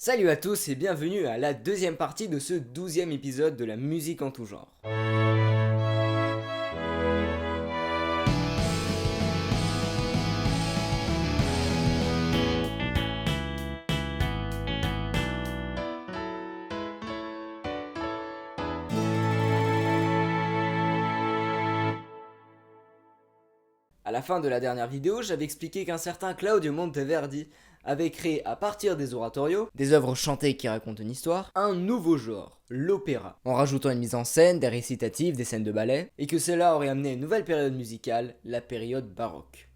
Salut à tous et bienvenue à la deuxième partie de ce 12e épisode de la musique en tout genre. À la fin de la dernière vidéo, j'avais expliqué qu'un certain Claudio Monteverdi avait créé à partir des oratorios, des œuvres chantées qui racontent une histoire, un nouveau genre, l'opéra, en rajoutant une mise en scène, des récitatifs, des scènes de ballet, et que cela aurait amené une nouvelle période musicale, la période baroque.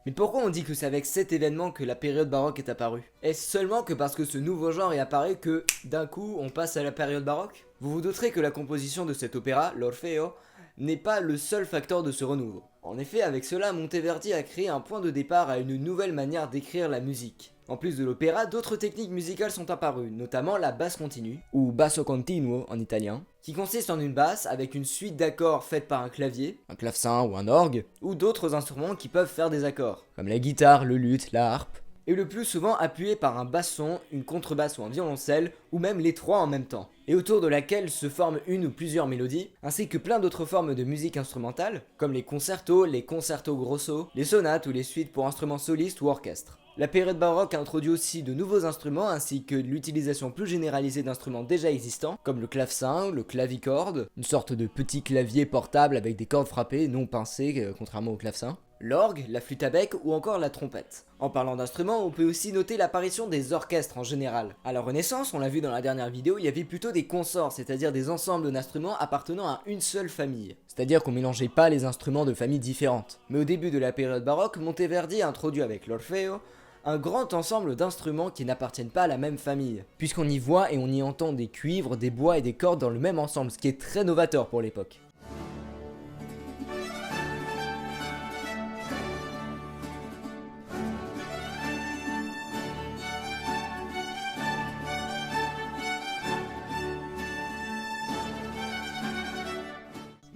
Mais pourquoi on dit que c'est avec cet événement que la période baroque est apparue? Est-ce seulement que parce que ce nouveau genre est apparu que, d'un coup, on passe à la période baroque? Vous vous douterez que la composition de cet opéra, l'Orfeo, n'est pas le seul facteur de ce renouveau. En effet, avec cela, Monteverdi a créé un point de départ à une nouvelle manière d'écrire la musique. En plus de l'opéra, d'autres techniques musicales sont apparues, notamment la basse continue, ou basso continuo en italien, qui consiste en une basse avec une suite d'accords faite par un clavier, un clavecin ou un orgue, ou d'autres instruments qui peuvent faire des accords, comme la guitare, le luth, la harpe, et le plus souvent appuyé par un basson, une contrebasse ou un violoncelle, ou même les trois en même temps, et autour de laquelle se forment une ou plusieurs mélodies, ainsi que plein d'autres formes de musique instrumentale, comme les concertos grosso, les sonates ou les suites pour instruments solistes ou orchestres. La période baroque a introduit aussi de nouveaux instruments ainsi que l'utilisation plus généralisée d'instruments déjà existants, comme le clavecin, le clavicorde, une sorte de petit clavier portable avec des cordes frappées, non pincées, contrairement au clavecin, l'orgue, la flûte à bec ou encore la trompette. En parlant d'instruments, on peut aussi noter l'apparition des orchestres en général. À la Renaissance, on l'a vu dans la dernière vidéo, il y avait plutôt des consorts, c'est-à-dire des ensembles d'instruments appartenant à une seule famille. C'est-à-dire qu'on mélangeait pas les instruments de familles différentes. Mais au début de la période baroque, Monteverdi a introduit avec l'Orfeo un grand ensemble d'instruments qui n'appartiennent pas à la même famille, puisqu'on y voit et on y entend des cuivres, des bois et des cordes dans le même ensemble, ce qui est très novateur pour l'époque.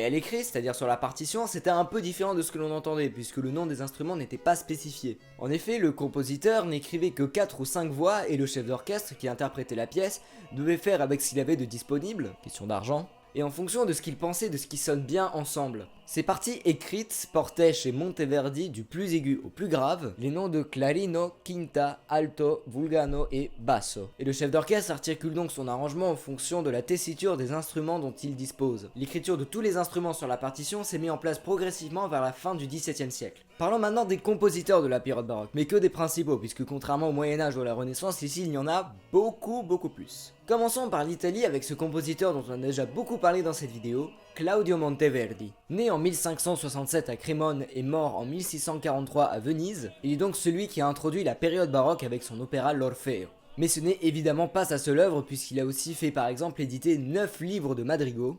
Mais à l'écrit, c'est-à-dire sur la partition, c'était un peu différent de ce que l'on entendait, puisque le nom des instruments n'était pas spécifié. En effet, le compositeur n'écrivait que 4 ou 5 voix, et le chef d'orchestre qui interprétait la pièce devait faire avec ce qu'il avait de disponible, question d'argent, et en fonction de ce qu'il pensait de ce qui sonne bien ensemble. Ces parties écrites portaient chez Monteverdi du plus aigu au plus grave les noms de clarino, quinta, alto, vulgano et basso. Et le chef d'orchestre articule donc son arrangement en fonction de la tessiture des instruments dont il dispose. L'écriture de tous les instruments sur la partition s'est mise en place progressivement vers la fin du XVIIe siècle. Parlons maintenant des compositeurs de la période baroque, mais que des principaux, puisque contrairement au Moyen-Âge ou à la Renaissance, ici il y en a beaucoup plus. Commençons par l'Italie avec ce compositeur dont on a déjà beaucoup parlé dans cette vidéo, Claudio Monteverdi. Né en 1567 à Crémone et mort en 1643 à Venise, il est donc celui qui a introduit la période baroque avec son opéra L'Orfeo. Mais ce n'est évidemment pas sa seule œuvre puisqu'il a aussi fait par exemple éditer 9 livres de madrigaux,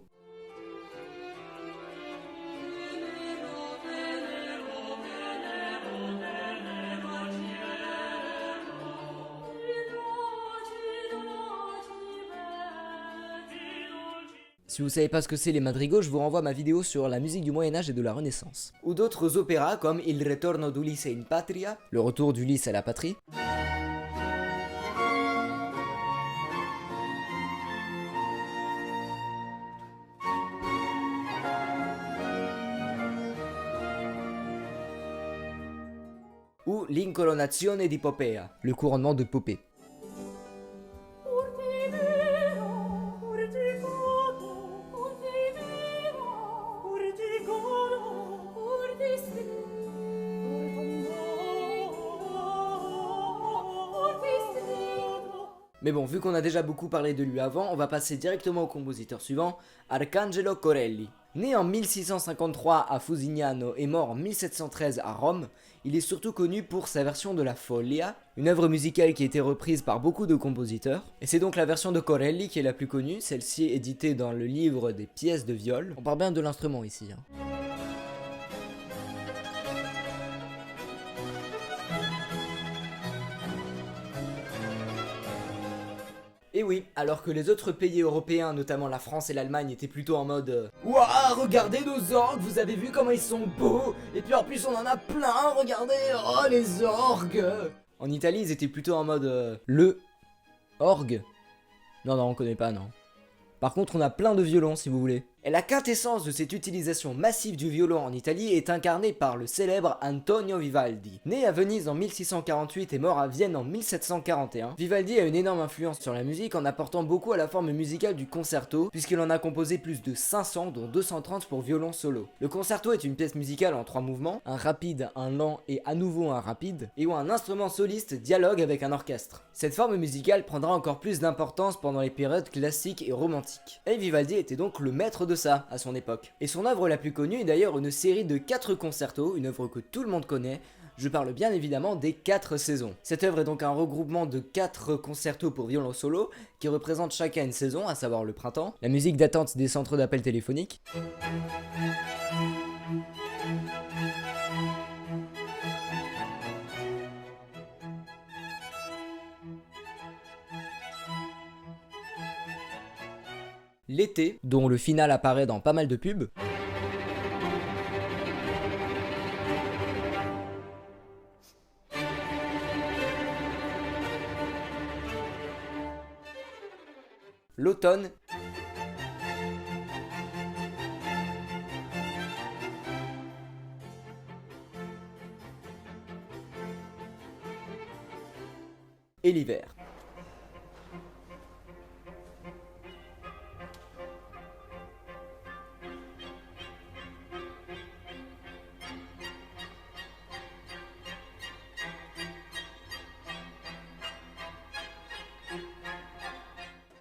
Si vous savez pas ce que c'est les madrigaux, je vous renvoie à ma vidéo sur la musique du Moyen-Âge et de la Renaissance. Ou d'autres opéras comme Il ritorno d'Ulisse in patria, le retour d'Ulysse à la patrie, ou L'incoronazione di Popea, le couronnement de Popée. Mais bon, vu qu'on a déjà beaucoup parlé de lui avant, on va passer directement au compositeur suivant, Arcangelo Corelli. Né en 1653 à Fusignano et mort en 1713 à Rome, il est surtout connu pour sa version de la Follia, une œuvre musicale qui a été reprise par beaucoup de compositeurs. Et c'est donc la version de Corelli qui est la plus connue, celle-ci éditée dans le livre des pièces de viol. On parle bien de l'instrument ici. Et oui, alors que les autres pays européens, notamment la France et l'Allemagne, étaient plutôt en mode Ouah, regardez nos orgues, vous avez vu comment ils sont beaux. Et puis en plus on en a plein, regardez, oh les orgues. En Italie, ils étaient plutôt en mode le orgue. Non, on connaît pas, non. Par contre, on a plein de violons, si vous voulez. Et la quintessence de cette utilisation massive du violon en Italie est incarnée par le célèbre Antonio Vivaldi. Né à Venise en 1648 et mort à Vienne en 1741, Vivaldi a une énorme influence sur la musique en apportant beaucoup à la forme musicale du concerto, puisqu'il en a composé plus de 500, dont 230 pour violon solo. Le concerto est une pièce musicale en 3 mouvements, un rapide, un lent et à nouveau un rapide, et où un instrument soliste dialogue avec un orchestre. Cette forme musicale prendra encore plus d'importance pendant les périodes classiques et romantiques. Et Vivaldi était donc le maître de ça à son époque. Et son œuvre la plus connue est d'ailleurs une série de 4 concertos, une œuvre que tout le monde connaît. Je parle bien évidemment des 4 saisons. Cette œuvre est donc un regroupement de 4 concertos pour violon solo qui représentent chacun une saison, à savoir le printemps, la musique d'attente des centres d'appel téléphoniques, l'été, dont le final apparaît dans pas mal de pubs, l'automne, et l'hiver.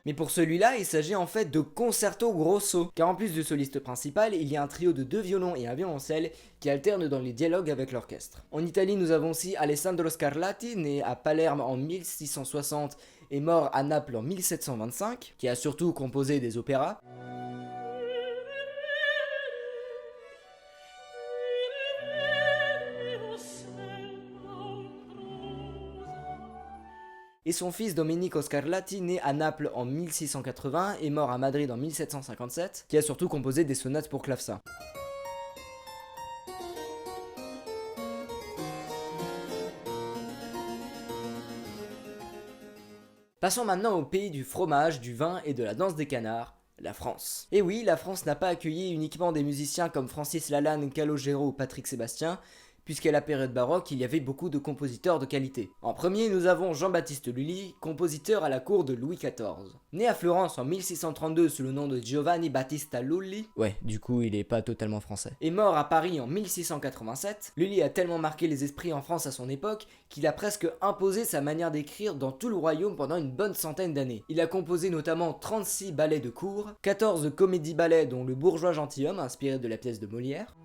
Mais pour celui-là, il s'agit en fait de concerto grosso, car en plus du soliste principal, il y a un trio de 2 violons et un violoncelle qui alternent dans les dialogues avec l'orchestre. En Italie, nous avons aussi Alessandro Scarlatti, né à Palerme en 1660 et mort à Naples en 1725, qui a surtout composé des opéras. Et son fils Domenico Scarlatti, né à Naples en 1680 et mort à Madrid en 1757, qui a surtout composé des sonates pour clavecin. Passons maintenant au pays du fromage, du vin et de la danse des canards, la France. Et oui, la France n'a pas accueilli uniquement des musiciens comme Francis Lalanne, Calogero ou Patrick Sébastien, puisqu'à la période baroque, il y avait beaucoup de compositeurs de qualité. En premier, nous avons Jean-Baptiste Lully, compositeur à la cour de Louis XIV. Né à Florence en 1632 sous le nom de Giovanni Battista Lully, ouais, du coup, il est pas totalement français, et mort à Paris en 1687, Lully a tellement marqué les esprits en France à son époque qu'il a presque imposé sa manière d'écrire dans tout le royaume pendant une bonne centaine d'années. Il a composé notamment 36 ballets de cour, 14 comédies-ballets dont Le bourgeois gentilhomme, inspiré de la pièce de Molière,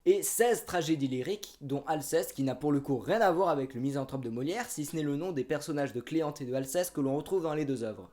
et 16 tragédies lyriques, dont Alceste, qui n'a pour le coup rien à voir avec le misanthrope de Molière, si ce n'est le nom des personnages de Cléante et de Alceste que l'on retrouve dans les deux œuvres.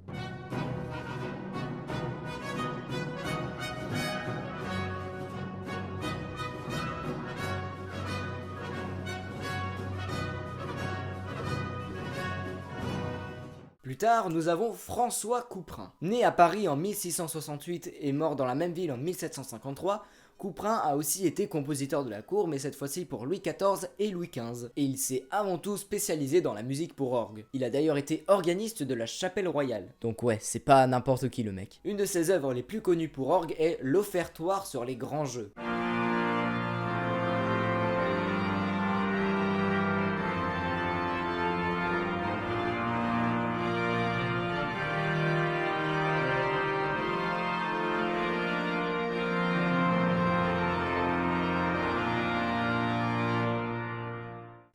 Plus tard, nous avons François Couperin. Né à Paris en 1668 et mort dans la même ville en 1753, Couperin a aussi été compositeur de la cour, mais cette fois-ci pour Louis XIV et Louis XV, et il s'est avant tout spécialisé dans la musique pour orgue. Il a d'ailleurs été organiste de la Chapelle Royale. Donc ouais, c'est pas n'importe qui le mec. Une de ses œuvres les plus connues pour orgue est l'Offertoire sur les grands jeux.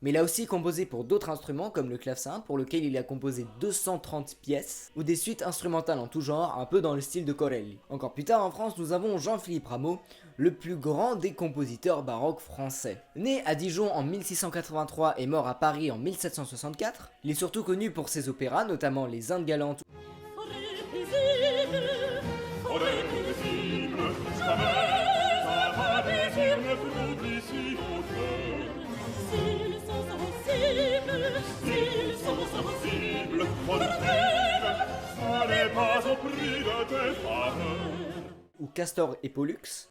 Mais il a aussi composé pour d'autres instruments comme le clavecin, pour lequel il a composé 230 pièces, ou des suites instrumentales en tout genre, un peu dans le style de Corelli. Encore plus tard en France, nous avons Jean-Philippe Rameau, le plus grand des compositeurs baroques français. Né à Dijon en 1683 et mort à Paris en 1764, il est surtout connu pour ses opéras, notamment Les Indes galantes ou Castor et Pollux.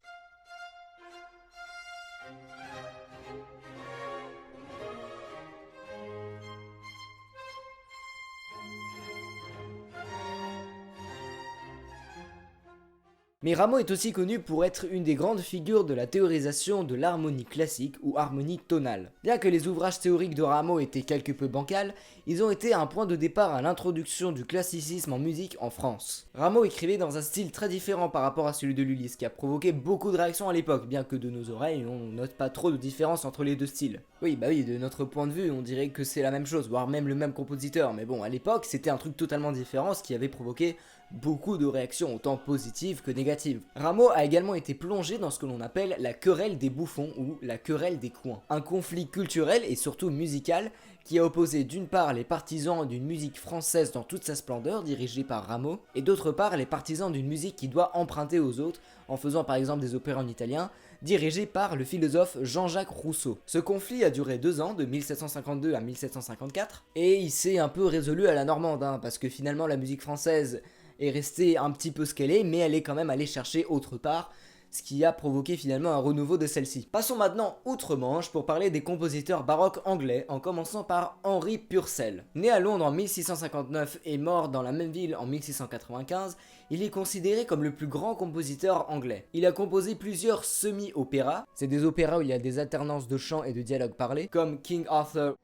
Mais Rameau est aussi connu pour être une des grandes figures de la théorisation de l'harmonie classique ou harmonie tonale. Bien que les ouvrages théoriques de Rameau étaient quelque peu bancals, ils ont été un point de départ à l'introduction du classicisme en musique en France. Rameau écrivait dans un style très différent par rapport à celui de Lully, ce qui a provoqué beaucoup de réactions à l'époque, bien que de nos oreilles on note pas trop de différence entre les deux styles. Oui, de notre point de vue on dirait que c'est la même chose, voire même le même compositeur, mais bon, à l'époque c'était un truc totalement différent, ce qui avait provoqué beaucoup de réactions autant positives que négatives. Rameau a également été plongé dans ce que l'on appelle la querelle des bouffons ou la querelle des coins. Un conflit culturel et surtout musical qui a opposé d'une part les partisans d'une musique française dans toute sa splendeur dirigée par Rameau et d'autre part les partisans d'une musique qui doit emprunter aux autres en faisant par exemple des opéras en italien dirigé par le philosophe Jean-Jacques Rousseau. Ce conflit a duré 2 ans, de 1752 à 1754, et il s'est un peu résolu à la normande, parce que finalement la musique française est restée un petit peu ce qu'elle est, mais elle est quand même allée chercher autre part, ce qui a provoqué finalement un renouveau de celle-ci. Passons maintenant outre-Manche pour parler des compositeurs baroques anglais, en commençant par Henry Purcell. Né à Londres en 1659 et mort dans la même ville en 1695, il est considéré comme le plus grand compositeur anglais. Il a composé plusieurs semi-opéras, c'est des opéras où il y a des alternances de chants et de dialogues parlés, comme King Arthur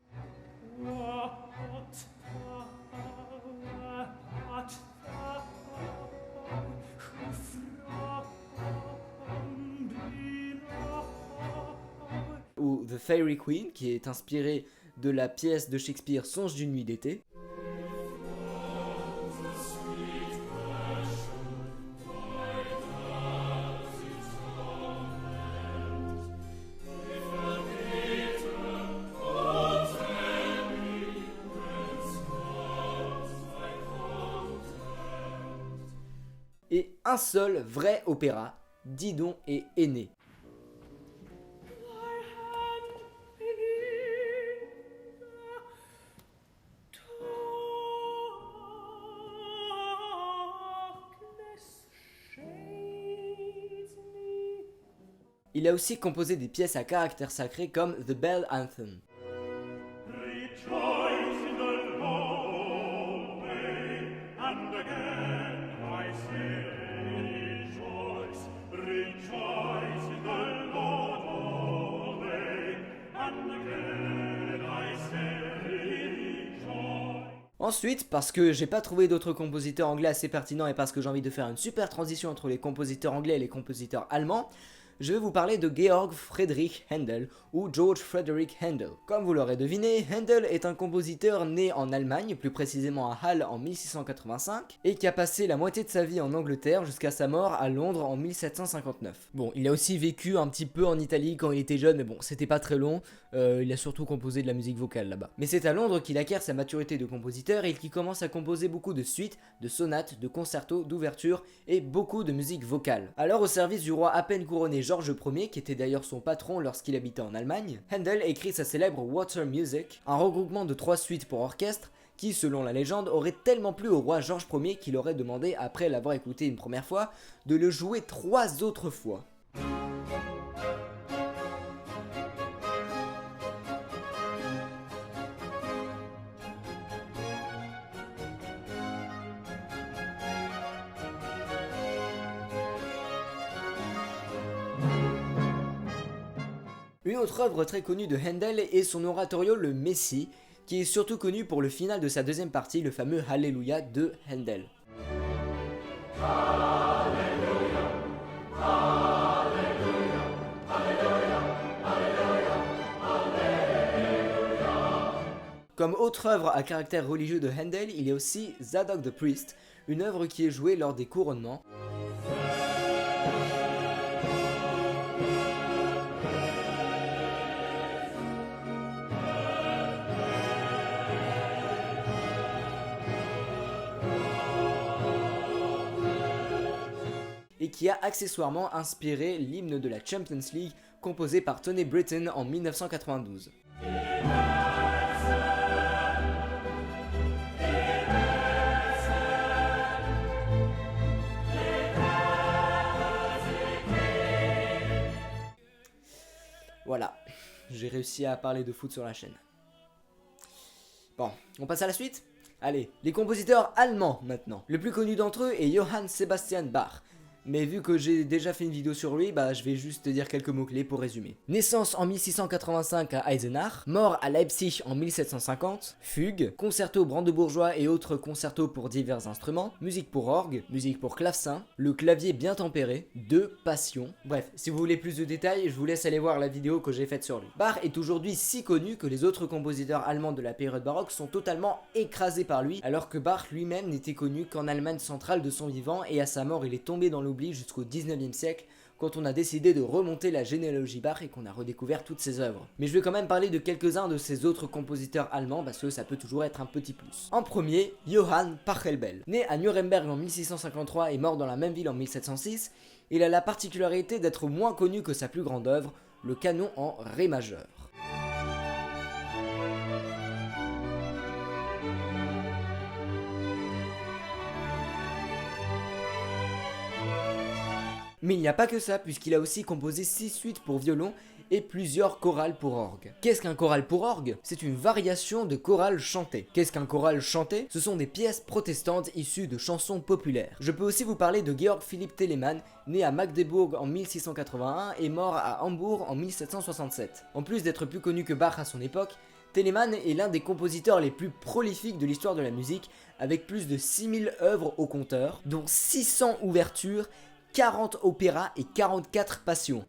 ou The Fairy Queen, qui est inspiré de la pièce de Shakespeare Songe d'une nuit d'été. Et un seul vrai opéra, Didon et Énée. Il a aussi composé des pièces à caractère sacré comme The Bell Anthem. Ensuite, parce que j'ai pas trouvé d'autres compositeurs anglais assez pertinents et parce que j'ai envie de faire une super transition entre les compositeurs anglais et les compositeurs allemands, je vais vous parler de Georg Friedrich Händel ou George Frederick Händel. Comme vous l'aurez deviné, Händel est un compositeur né en Allemagne, plus précisément à Halle en 1685, et qui a passé la moitié de sa vie en Angleterre jusqu'à sa mort à Londres en 1759. Bon, il a aussi vécu un petit peu en Italie quand il était jeune, mais bon, c'était pas très long, il a surtout composé de la musique vocale là-bas. Mais c'est à Londres qu'il acquiert sa maturité de compositeur et qu'il commence à composer beaucoup de suites, de sonates, de concertos, d'ouvertures et beaucoup de musique vocale. Alors au service du roi à peine couronné Georges Ier, qui était d'ailleurs son patron lorsqu'il habitait en Allemagne, Händel écrit sa célèbre Water Music, un regroupement de 3 suites pour orchestre, qui, selon la légende, aurait tellement plu au roi Georges Ier qu'il aurait demandé, après l'avoir écouté une première fois, de le jouer 3 autres fois. Une autre œuvre très connue de Händel est son oratorio Le Messie, qui est surtout connu pour le final de sa deuxième partie, le fameux Alléluia de Händel. Comme autre œuvre à caractère religieux de Handel, il y a aussi Zadok the Priest, une œuvre qui est jouée lors des couronnements. Et qui a accessoirement inspiré l'hymne de la Champions League composé par Tony Britton en 1992. Voilà, j'ai réussi à parler de foot sur la chaîne. Bon, on passe à la suite ? Allez, les compositeurs allemands maintenant. Le plus connu d'entre eux est Johann Sebastian Bach. Mais vu que j'ai déjà fait une vidéo sur lui, je vais juste te dire quelques mots-clés pour résumer. Naissance en 1685 à Eisenach, mort à Leipzig en 1750, fugue, concerto brandebourgeois et autres concertos pour divers instruments, musique pour orgue, musique pour clavecin, le clavier bien tempéré, 2 passions. Bref, si vous voulez plus de détails, je vous laisse aller voir la vidéo que j'ai faite sur lui. Bach est aujourd'hui si connu que les autres compositeurs allemands de la période baroque sont totalement écrasés par lui, alors que Bach lui-même n'était connu qu'en Allemagne centrale de son vivant et à sa mort il est tombé dans l'oubli jusqu'au 19e siècle quand on a décidé de remonter la généalogie Bach et qu'on a redécouvert toutes ses œuvres. Mais je vais quand même parler de quelques-uns de ces autres compositeurs allemands parce que ça peut toujours être un petit plus. En premier, Johann Pachelbel. Né à Nuremberg en 1653 et mort dans la même ville en 1706, il a la particularité d'être moins connu que sa plus grande œuvre, le canon en ré majeur. Mais il n'y a pas que ça, puisqu'il a aussi composé 6 suites pour violon et plusieurs chorales pour orgue. Qu'est-ce qu'un choral pour orgue? C'est une variation de chorale chantée. Qu'est-ce qu'un choral chanté? Ce sont des pièces protestantes issues de chansons populaires. Je peux aussi vous parler de Georg Philipp Telemann, né à Magdebourg en 1681 et mort à Hambourg en 1767. En plus d'être plus connu que Bach à son époque, Telemann est l'un des compositeurs les plus prolifiques de l'histoire de la musique, avec plus de 6000 œuvres au compteur, dont 600 ouvertures, 40 opéras et 44 passions.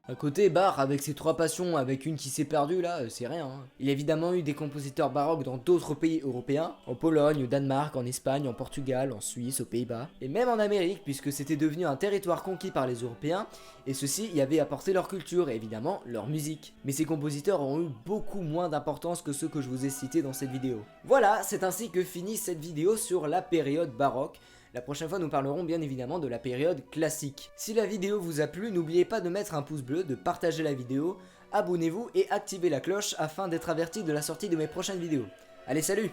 À côté, Bach, avec ses 3 passions, avec une qui s'est perdue là, c'est rien. Il y a évidemment eu des compositeurs baroques dans d'autres pays européens, en Pologne, au Danemark, en Espagne, en Portugal, en Suisse, aux Pays-Bas, et même en Amérique, puisque c'était devenu un territoire conquis par les Européens, et ceux-ci y avaient apporté leur culture et évidemment leur musique. Mais ces compositeurs ont eu beaucoup moins d'importance que ceux que je vous ai cités dans cette vidéo. Voilà, c'est ainsi que finit cette vidéo sur la période baroque. La prochaine fois, nous parlerons bien évidemment de la période classique. Si la vidéo vous a plu, n'oubliez pas de mettre un pouce bleu, de partager la vidéo, abonnez-vous et activez la cloche afin d'être averti de la sortie de mes prochaines vidéos. Allez, salut!